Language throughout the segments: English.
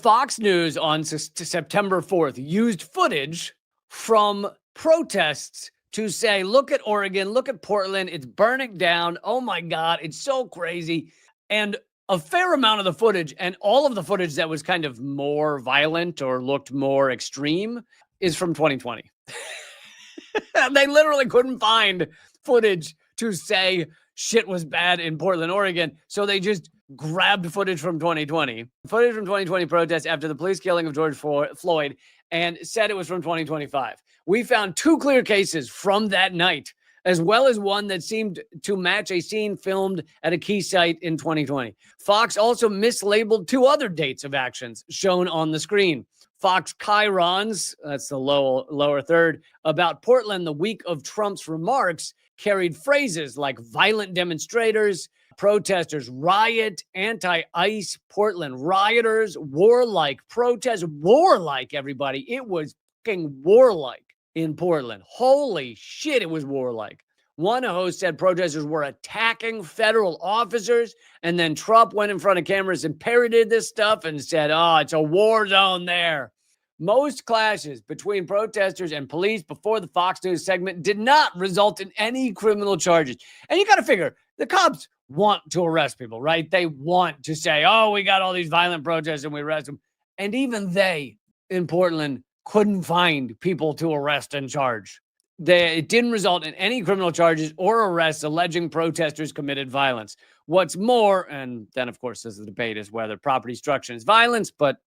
Fox News on September 4th used footage from protests to say, look at Oregon, look at Portland, it's burning down. Oh my God, it's so crazy. And a fair amount of the footage, and all of the footage that was kind of more violent or looked more extreme, is from 2020. They literally couldn't find footage to say shit was bad in Portland, Oregon. So they just grabbed footage from 2020. Footage from 2020 protests after the police killing of George Floyd, and said it was from 2025. We found 2 clear cases from that night, as well as one that seemed to match a scene filmed at a key site in 2020. Fox also mislabeled 2 other dates of actions shown on the screen. Fox Chyrons, that's the lower third, about Portland the week of Trump's remarks carried phrases like violent demonstrators, protesters, riot, anti-ICE, Portland rioters, warlike protests, warlike, everybody. It was fucking warlike in Portland. Holy shit, it was warlike. One host said protesters were attacking federal officers, and then Trump went in front of cameras and parodied this stuff and said, oh, it's a war zone there. Most clashes between protesters and police before the Fox News segment did not result in any criminal charges. And you got to figure, the cops want to arrest people, right? They want to say, oh, we got all these violent protests and we arrest them. And even they in Portland couldn't find people to arrest and charge. It didn't result in any criminal charges or arrests alleging protesters committed violence. What's more, and then of course there's the debate is whether property destruction is violence, but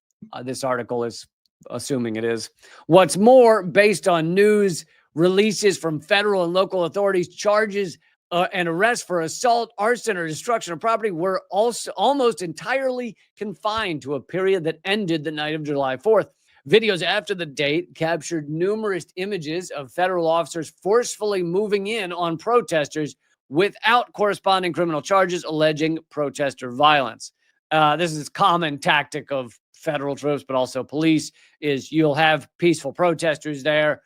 this article is assuming it is. What's more, based on news releases from federal and local authorities, charges and arrests for assault, arson, or destruction of property were also almost entirely confined to a period that ended the night of July 4th. Videos after the date captured numerous images of federal officers forcefully moving in on protesters without corresponding criminal charges alleging protester violence. This is a common tactic of federal troops, but also police, is you'll have peaceful protesters there,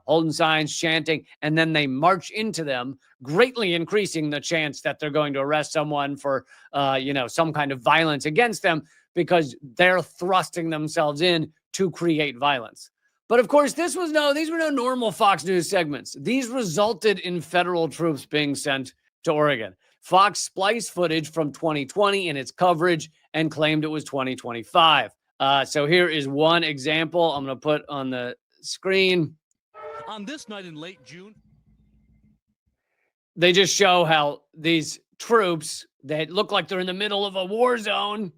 holding signs, chanting, and then they march into them, greatly increasing the chance that they're going to arrest someone for, some kind of violence against them, because they're thrusting themselves in to create violence. But of course, these were no normal Fox News segments. These resulted in federal troops being sent to Oregon. Fox spliced footage from 2020 in its coverage and claimed it was 2025. So here is one example I'm going to put on the screen. On this night in late June, they just show how these troops that look like they're in the middle of a war zone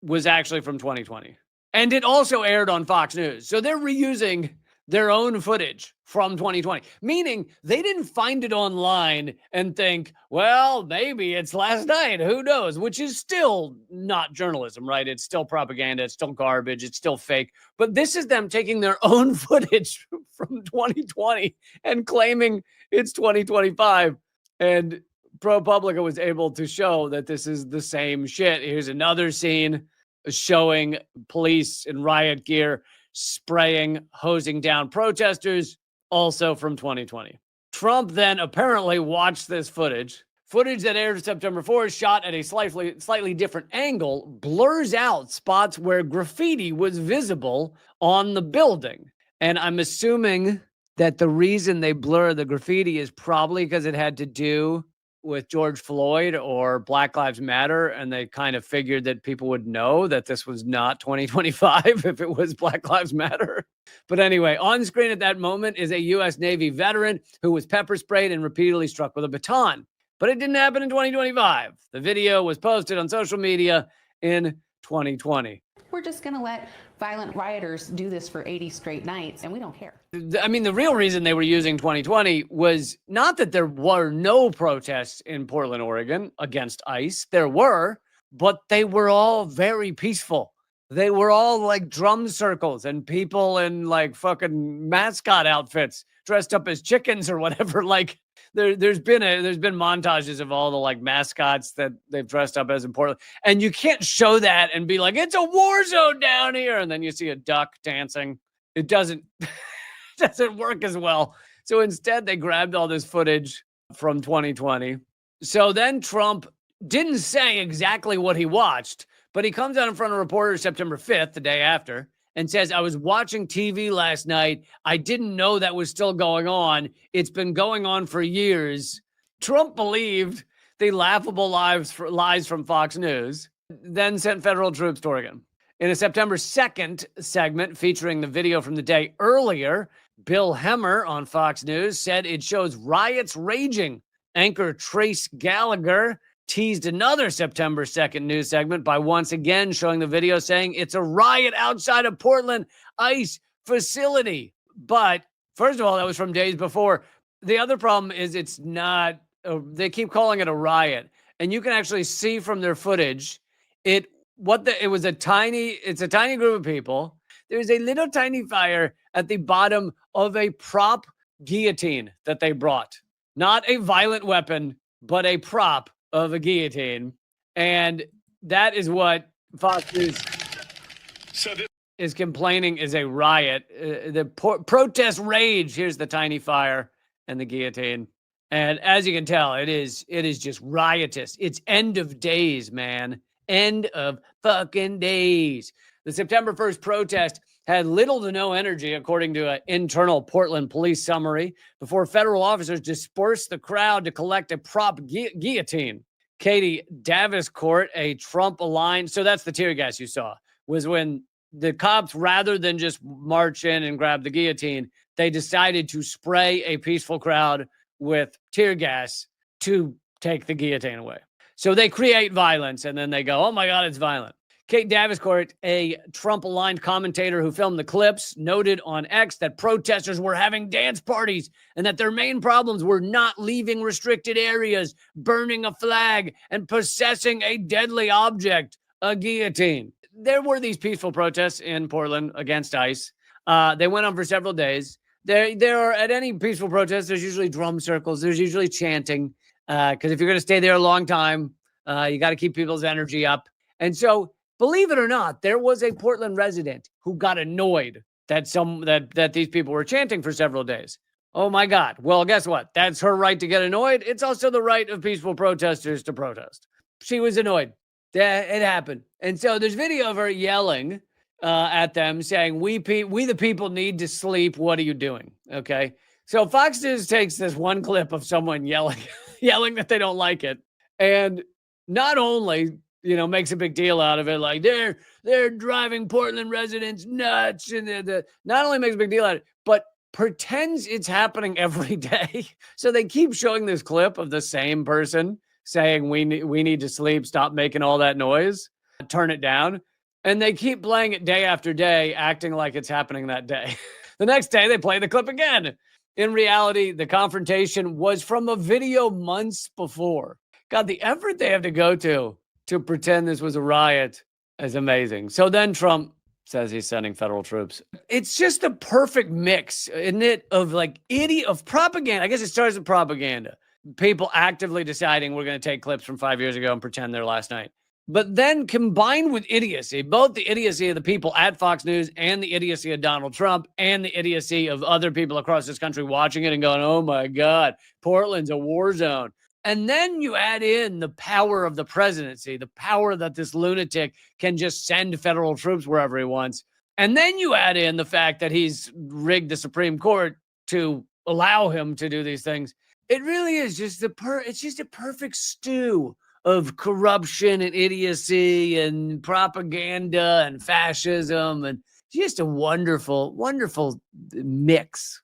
was actually from 2020. And it also aired on Fox News. So they're reusing their own footage from 2020, meaning they didn't find it online and think, well, maybe it's last night, who knows, which is still not journalism, right? It's still propaganda, it's still garbage, it's still fake. But this is them taking their own footage from 2020 and claiming it's 2025. And ProPublica was able to show that this is the same shit. Here's another scene showing police in riot gear spraying, hosing down protesters, also from 2020. Trump then apparently watched this footage that aired September 4th, shot at a slightly different angle, blurs out spots where graffiti was visible on the building. And I'm assuming that the reason they blur the graffiti is probably because it had to do with George Floyd or Black Lives Matter, and they kind of figured that people would know that this was not 2025 if it was Black Lives Matter. But anyway, on screen at that moment is a U.S. Navy veteran who was pepper sprayed and repeatedly struck with a baton. But it didn't happen in 2025. The video was posted on social media in 2020. We're just going to let violent rioters do this for 80 straight nights, and we don't care. I mean, the real reason they were using 2020 was not that there were no protests in Portland, Oregon against ICE. There were, but they were all very peaceful. They were all like drum circles and people in like fucking mascot outfits dressed up as chickens or whatever. Like there's been montages of all the like mascots that they've dressed up as in Portland. And you can't show that and be like, it's a war zone down here. And then you see a duck dancing. It doesn't work as well. So instead they grabbed all this footage from 2020. So then Trump didn't say exactly what he watched, But he comes out in front of reporters September 5th, the day after, and says, I was watching TV last night. I didn't know that was still going on. It's been going on for years. Trump believed the laughable lies from Fox News, then sent federal troops to Oregon. In a September 2nd segment featuring the video from the day earlier, Bill Hemmer on Fox News said it shows riots raging. Anchor Trace Gallagher teased another September 2nd news segment by once again showing the video saying it's a riot outside of Portland ICE facility. But first of all, that was from days before. The other problem is it's not, they keep calling it a riot. And you can actually see from their footage, it's a tiny group of people. There's a little tiny fire at the bottom of a prop guillotine that they brought. Not a violent weapon, but a prop of a guillotine. And that is what Fox News is complaining is a riot. The protest rage. Here's the tiny fire and the guillotine. And as you can tell, it is just riotous. It's end of days, man. End of fucking days. The September 1st protest had little to no energy, according to an internal Portland police summary, before federal officers dispersed the crowd to collect a prop guillotine. Katie Daviscourt, a Trump-aligned, so that's the tear gas you saw, was when the cops, rather than just march in and grab the guillotine, they decided to spray a peaceful crowd with tear gas to take the guillotine away. So they create violence, and then they go, oh my God, it's violent. Kate Daviscourt, a Trump-aligned commentator who filmed the clips, noted on X that protesters were having dance parties and that their main problems were not leaving restricted areas, burning a flag, and possessing a deadly object, a guillotine. There were these peaceful protests in Portland against ICE. They went on for several days. There are, at any peaceful protest, there's usually drum circles. There's usually chanting, because if you're going to stay there a long time, you got to keep people's energy up. And so, believe it or not, there was a Portland resident who got annoyed that these people were chanting for several days. Oh my God. Well, guess what? That's her right to get annoyed. It's also the right of peaceful protesters to protest. She was annoyed. It happened. And so there's video of her yelling at them saying, we the people need to sleep. What are you doing? Okay. So Fox News takes this one clip of someone yelling that they don't like it. And not only makes a big deal out of it, like they're driving Portland residents nuts, and not only makes a big deal out of it, but pretends it's happening every day. So they keep showing this clip of the same person saying we need to sleep, stop making all that noise, turn it down, and they keep playing it day after day, acting like it's happening that day. The next day they play the clip again. In reality, the confrontation was from a video months before. God, the effort they have to go to pretend this was a riot is amazing. So then Trump says he's sending federal troops. It's just a perfect mix, isn't it, of of propaganda. I guess it starts with propaganda. People actively deciding we're going to take clips from 5 years ago and pretend they're last night. But then combined with idiocy, both the idiocy of the people at Fox News and the idiocy of Donald Trump and the idiocy of other people across this country watching it and going, oh my God, Portland's a war zone. And then you add in the power of the presidency, the power that this lunatic can just send federal troops wherever he wants. And then you add in the fact that he's rigged the Supreme Court to allow him to do these things. It really is just it's just a perfect stew of corruption and idiocy and propaganda and fascism, and just a wonderful, wonderful mix.